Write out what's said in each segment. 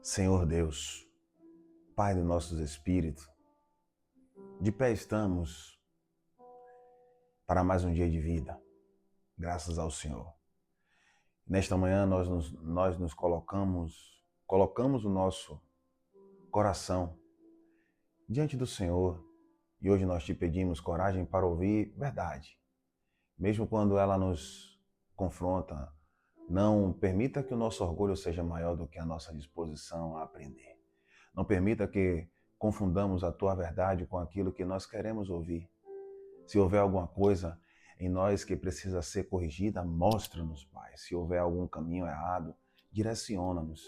Senhor Deus, Pai dos nossos espíritos, de pé estamos para mais um dia de vida, graças ao Senhor. Nesta manhã nós nos colocamos o nosso coração diante do Senhor e hoje nós te pedimos coragem para ouvir verdade, mesmo quando ela nos confronta. Não permita que o nosso orgulho seja maior do que a nossa disposição a aprender. Não permita que confundamos a tua verdade com aquilo que nós queremos ouvir. Se houver alguma coisa em nós que precisa ser corrigida, mostra-nos, Pai. Se houver algum caminho errado, direciona-nos.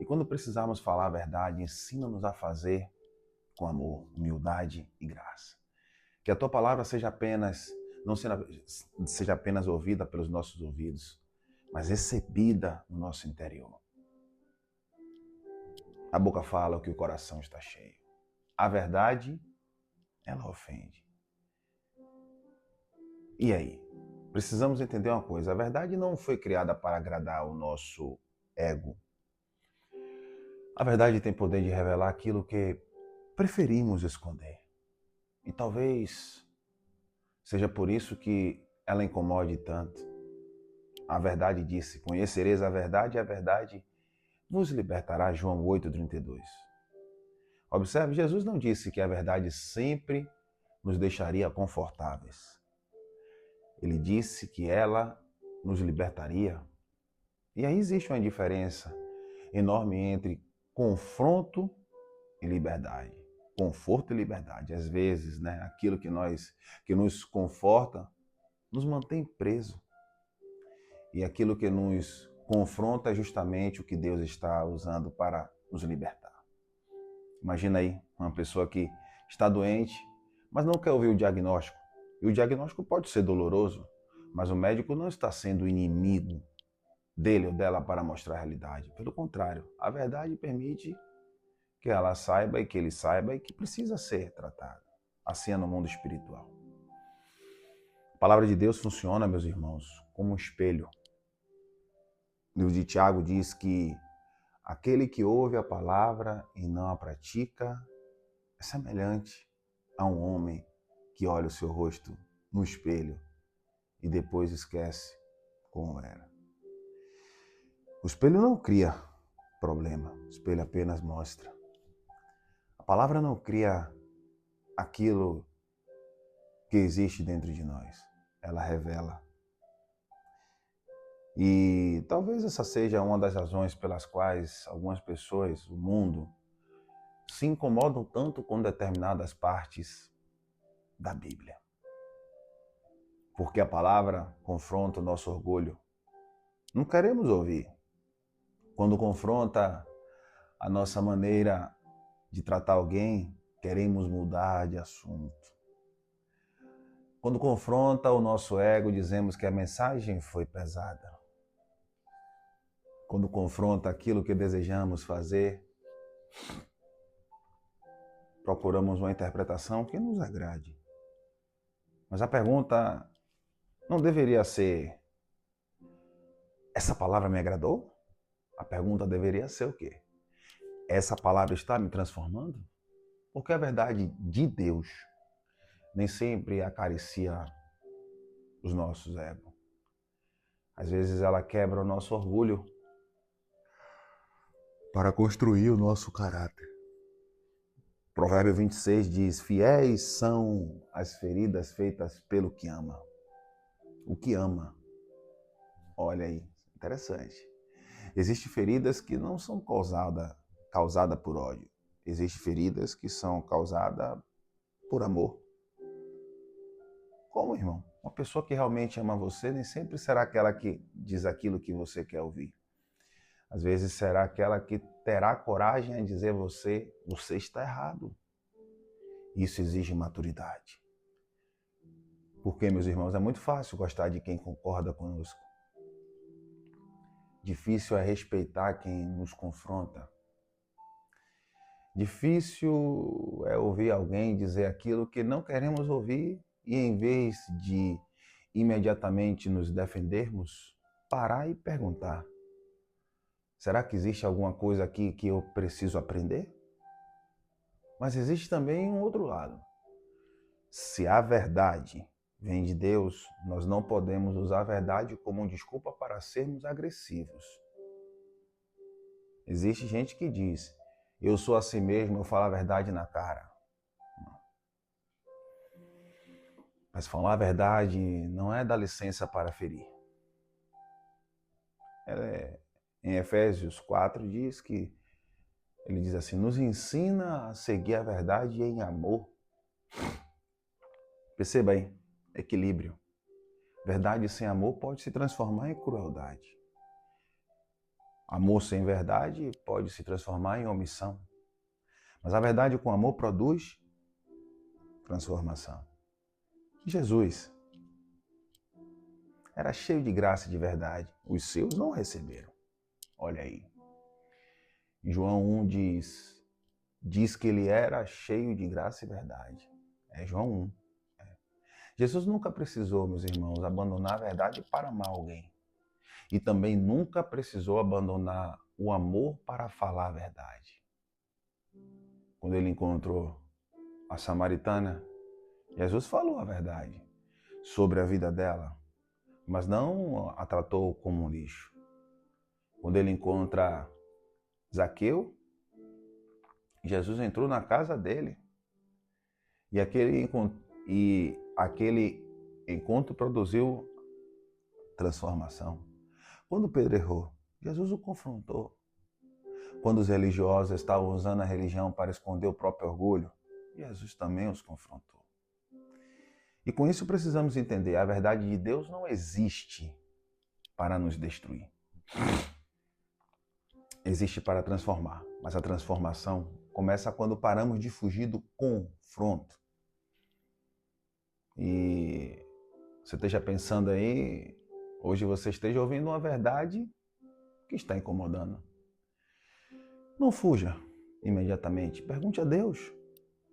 E quando precisarmos falar a verdade, ensina-nos a fazer com amor, humildade e graça. Que a tua palavra não seja apenas ouvida pelos nossos ouvidos, mas recebida no nosso interior. A boca fala o que o coração está cheio. A verdade, ela ofende. E aí? Precisamos entender uma coisa. A verdade não foi criada para agradar o nosso ego. A verdade tem poder de revelar aquilo que preferimos esconder. E talvez seja por isso que ela incomode tanto. A verdade disse: conhecereis a verdade e a verdade vos libertará. João 8,32. Observe, Jesus não disse que a verdade sempre nos deixaria confortáveis. Ele disse que ela nos libertaria. E aí existe uma diferença enorme entre confronto e liberdade. Conforto e liberdade. Às vezes, aquilo que nos conforta nos mantém preso. E aquilo que nos confronta é justamente o que Deus está usando para nos libertar. Imagina aí uma pessoa que está doente, mas não quer ouvir o diagnóstico. E o diagnóstico pode ser doloroso, mas o médico não está sendo inimigo dele ou dela para mostrar a realidade. Pelo contrário, a verdade permite que ela saiba e que ele saiba e que precisa ser tratado. Assim é no mundo espiritual. A palavra de Deus funciona, meus irmãos, como um espelho. O livro de Tiago diz que aquele que ouve a palavra e não a pratica é semelhante a um homem que olha o seu rosto no espelho e depois esquece como era. O espelho não cria problema, o espelho apenas mostra. A palavra não cria aquilo que existe dentro de nós, ela revela. E talvez essa seja uma das razões pelas quais algumas pessoas, o mundo, se incomodam tanto com determinadas partes da Bíblia. Porque a palavra confronta o nosso orgulho. Não queremos ouvir. Quando confronta a nossa maneira de tratar alguém, queremos mudar de assunto. Quando confronta o nosso ego, dizemos que a mensagem foi pesada. Quando confronta aquilo que desejamos fazer, procuramos uma interpretação que nos agrade. Mas a pergunta não deveria ser: essa palavra me agradou? A pergunta deveria ser o quê? Essa palavra está me transformando? Porque a verdade de Deus nem sempre acaricia os nossos egos. Às vezes ela quebra o nosso orgulho para construir o nosso caráter. Provérbio 26 diz: fiéis são as feridas feitas pelo que ama. O que ama. Olha aí, interessante. Existem feridas que não são causadas por ódio. Existem feridas que são causadas por amor. Como, irmão? Uma pessoa que realmente ama você nem sempre será aquela que diz aquilo que você quer ouvir. Às vezes será aquela que terá coragem a dizer a você está errado. Isso exige maturidade. Porque, meus irmãos, é muito fácil gostar de quem concorda conosco. Difícil é respeitar quem nos confronta. Difícil é ouvir alguém dizer aquilo que não queremos ouvir e, em vez de imediatamente nos defendermos, parar e perguntar: Será que existe alguma coisa aqui que eu preciso aprender? Mas existe também um outro lado. Se a verdade vem de Deus, nós não podemos usar a verdade como uma desculpa para sermos agressivos. Existe gente que diz, eu sou assim mesmo, eu falo a verdade na cara. Mas falar a verdade não é dar licença para ferir. Em Efésios 4 diz que, ele diz assim, nos ensina a seguir a verdade em amor. Perceba aí, equilíbrio. Verdade sem amor pode se transformar em crueldade. Amor sem verdade pode se transformar em omissão. Mas a verdade com amor produz transformação. Jesus era cheio de graça e de verdade. Os seus não receberam. Olha aí. João 1 diz que ele era cheio de graça e verdade. É João 1. Jesus nunca precisou, meus irmãos, abandonar a verdade para amar alguém. E também nunca precisou abandonar o amor para falar a verdade. Quando ele encontrou a samaritana, Jesus falou a verdade sobre a vida dela, mas não a tratou como um lixo. Quando ele encontra Zaqueu, Jesus entrou na casa dele e aquele encontro produziu transformação. Quando Pedro errou, Jesus o confrontou. Quando os religiosos estavam usando a religião para esconder o próprio orgulho, Jesus também os confrontou. E com isso precisamos entender, a verdade de Deus não existe para nos destruir. Existe para transformar, mas a transformação começa quando paramos de fugir do confronto. E você esteja pensando aí, hoje você esteja ouvindo uma verdade que está incomodando. Não fuja imediatamente, pergunte a Deus,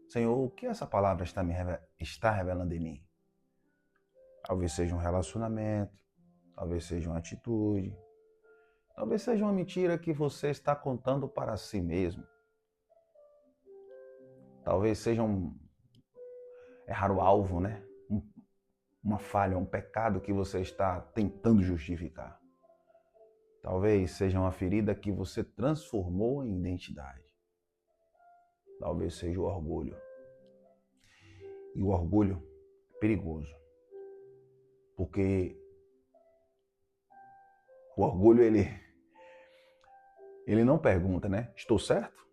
Senhor, o que essa palavra está revelando em mim? Talvez seja um relacionamento, talvez seja uma atitude, talvez seja uma mentira que você está contando para si mesmo. Talvez seja errar o alvo, né? Uma falha, um pecado que você está tentando justificar. Talvez seja uma ferida que você transformou em identidade. Talvez seja o orgulho. E o orgulho é perigoso. Porque o orgulho, ele não pergunta, né? Estou certo?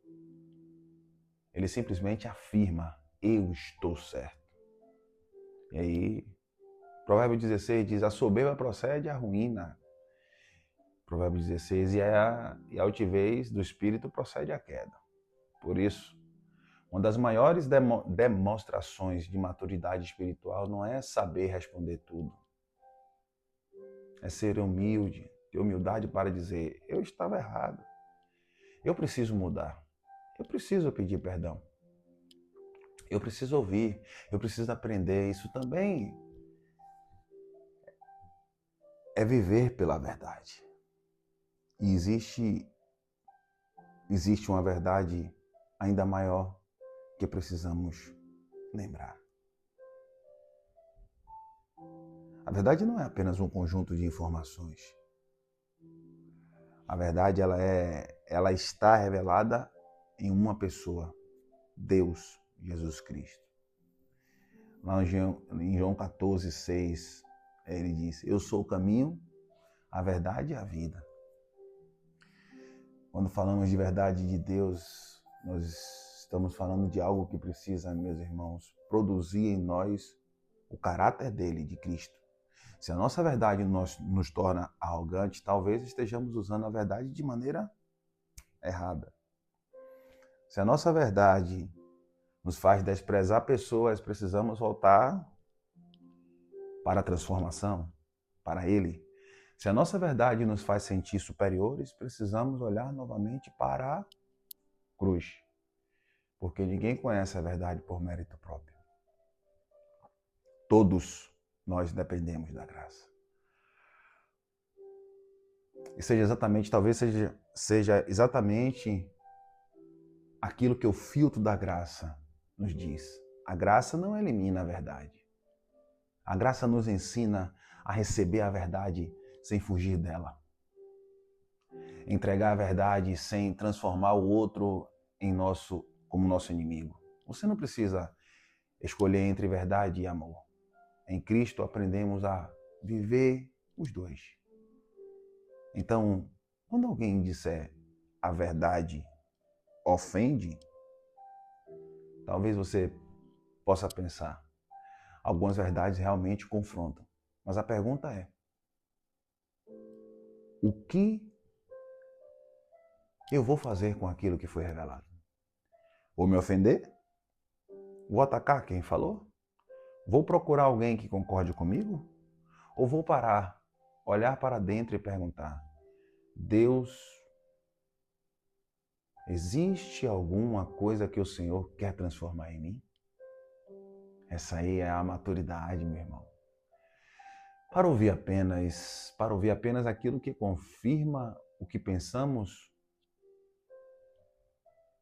Ele simplesmente afirma, eu estou certo. E aí, Provérbios 16 diz, a soberba procede à ruína. Provérbios 16, e a altivez do espírito procede à queda. Por isso, uma das maiores demonstrações de maturidade espiritual não é saber responder tudo. É ser humilde, ter humildade para dizer, eu estava errado. Eu preciso mudar. Eu preciso pedir perdão. Eu preciso ouvir. Eu preciso aprender. Isso também é viver pela verdade. E existe uma verdade ainda maior que precisamos lembrar. A verdade não é apenas um conjunto de informações. A verdade ela está revelada em uma pessoa, Deus, Jesus Cristo. Lá em João 14, 6, ele diz, eu sou o caminho, a verdade e a vida. Quando falamos de verdade de Deus, nós estamos falando de algo que precisa, meus irmãos, produzir em nós o caráter dele, de Cristo. Se a nossa verdade nos torna arrogantes, talvez estejamos usando a verdade de maneira errada. Se a nossa verdade nos faz desprezar pessoas, precisamos voltar para a transformação, para Ele. Se a nossa verdade nos faz sentir superiores, precisamos olhar novamente para a cruz. Porque ninguém conhece a verdade por mérito próprio. Todos nós dependemos da graça. E seja exatamente, talvez seja exatamente aquilo que o filtro da graça nos diz. A graça não elimina a verdade. A graça nos ensina a receber a verdade sem fugir dela. Entregar a verdade sem transformar o outro como nosso inimigo. Você não precisa escolher entre verdade e amor. Em Cristo aprendemos a viver os dois. Então, quando alguém disser a verdade ofende, talvez você possa pensar, algumas verdades realmente confrontam. Mas a pergunta é, o que eu vou fazer com aquilo que foi revelado? Vou me ofender? Vou atacar quem falou? Vou procurar alguém que concorde comigo? Ou vou parar, olhar para dentro e perguntar, Deus, existe alguma coisa que o Senhor quer transformar em mim? Essa aí é a maturidade, meu irmão. Para ouvir apenas aquilo que confirma o que pensamos,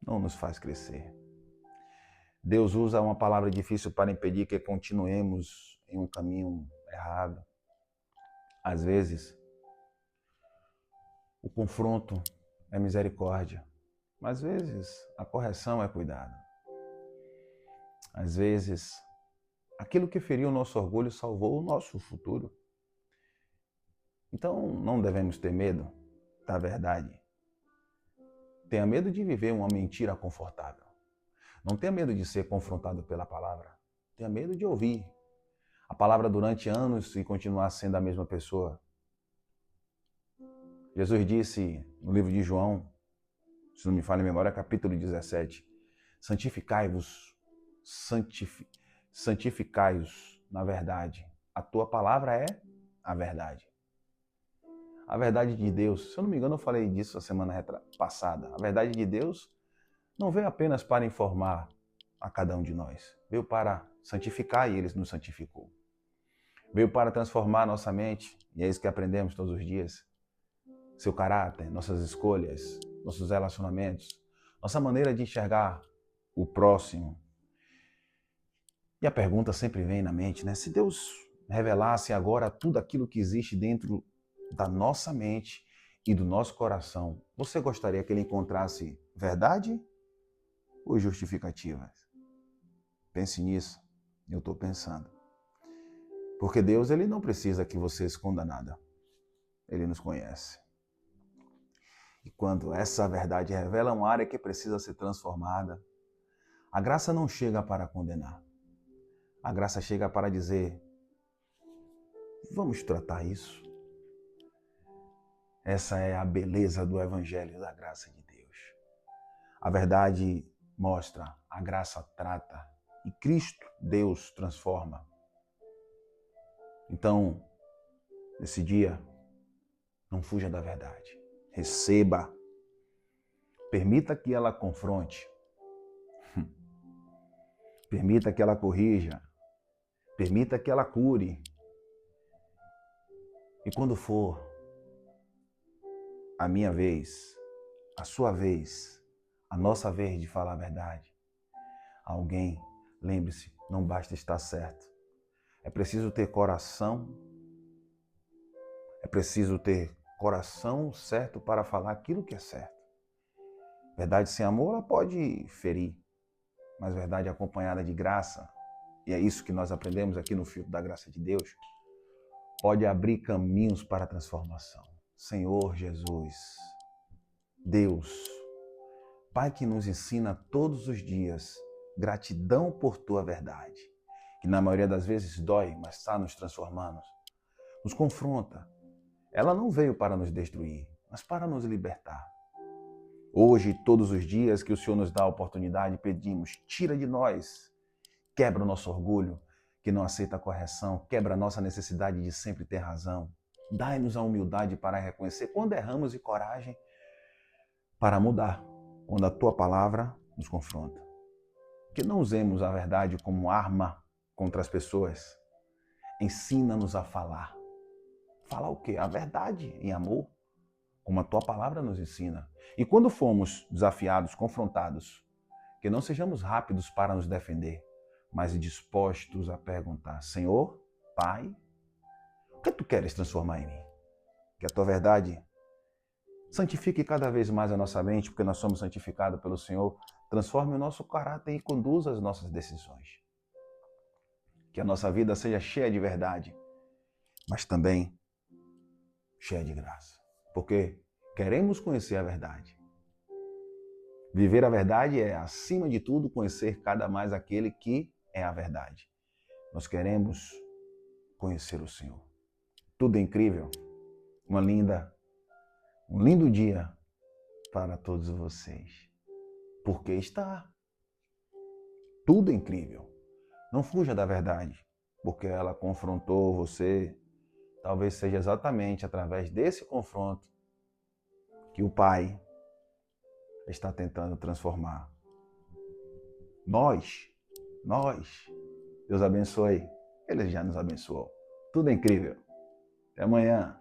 não nos faz crescer. Deus usa uma palavra difícil para impedir que continuemos em um caminho errado. Às vezes, o confronto é misericórdia, mas às vezes a correção é cuidado. Às vezes, aquilo que feriu o nosso orgulho salvou o nosso futuro. Então, não devemos ter medo da verdade. Tenha medo de viver uma mentira confortável. Não tenha medo de ser confrontado pela palavra. Tenha medo de ouvir a palavra durante anos e continuar sendo a mesma pessoa. Jesus disse no livro de João, se não me falha a memória, capítulo 17, santificai-vos na verdade. A tua palavra é a verdade. A verdade de Deus, se eu não me engano, eu falei disso a semana passada. A verdade de Deus não veio apenas para informar a cada um de nós. Veio para santificar e Ele nos santificou. Veio para transformar nossa mente, e é isso que aprendemos todos os dias. Seu caráter, nossas escolhas, nossos relacionamentos, nossa maneira de enxergar o próximo. E a pergunta sempre vem na mente, né? Se Deus revelasse agora tudo aquilo que existe dentro da nossa mente e do nosso coração, você gostaria que ele encontrasse verdade ou justificativas? Pense nisso. Eu estou pensando. Porque Deus, ele não precisa que você esconda nada. Ele nos conhece. E quando essa verdade revela uma área que precisa ser transformada, a graça não chega para condenar. A graça chega para dizer, vamos tratar isso. Essa é a beleza do Evangelho da graça de Deus. A verdade mostra, a graça trata e Cristo, Deus, transforma. Então, nesse dia, não fuja da verdade. Receba. Permita que ela confronte. Permita que ela corrija. Permita que ela cure. E quando for a minha vez, a sua vez, a nossa vez de falar a verdade, alguém, lembre-se, não basta estar certo. É preciso ter coração. É preciso ter coração certo para falar aquilo que é certo. Verdade sem amor, ela pode ferir, mas verdade acompanhada de graça, e é isso que nós aprendemos aqui no filtro da graça de Deus, pode abrir caminhos para a transformação. Senhor Jesus, Deus, Pai que nos ensina todos os dias, gratidão por Tua verdade, que na maioria das vezes dói, mas está nos transformando, nos confronta. Ela não veio para nos destruir, mas para nos libertar. Hoje, todos os dias que o Senhor nos dá a oportunidade, pedimos, tira de nós, quebra o nosso orgulho, que não aceita a correção, quebra a nossa necessidade de sempre ter razão. Dai-nos a humildade para reconhecer quando erramos e coragem para mudar, quando a Tua palavra nos confronta. Que não usemos a verdade como arma contra as pessoas. Ensina-nos a falar. Falar o quê? A verdade em amor. como a tua palavra nos ensina. E quando formos desafiados, confrontados, que não sejamos rápidos para nos defender, mas dispostos a perguntar: Senhor, Pai, o que tu queres transformar em mim? Que a tua verdade santifique cada vez mais a nossa mente, porque nós somos santificados pelo Senhor, transforme o nosso caráter e conduza as nossas decisões. Que a nossa vida seja cheia de verdade, mas também cheia de graça. Porque queremos conhecer a verdade. Viver a verdade é, acima de tudo, conhecer cada mais aquele que é a verdade. Nós queremos conhecer o Senhor. Tudo é incrível. Um lindo dia para todos vocês. Porque está tudo incrível. Não fuja da verdade, porque ela confrontou você. Talvez seja exatamente através desse confronto que o Pai está tentando transformar. Nós. Deus abençoe. Ele já nos abençoou. Tudo é incrível. Até amanhã.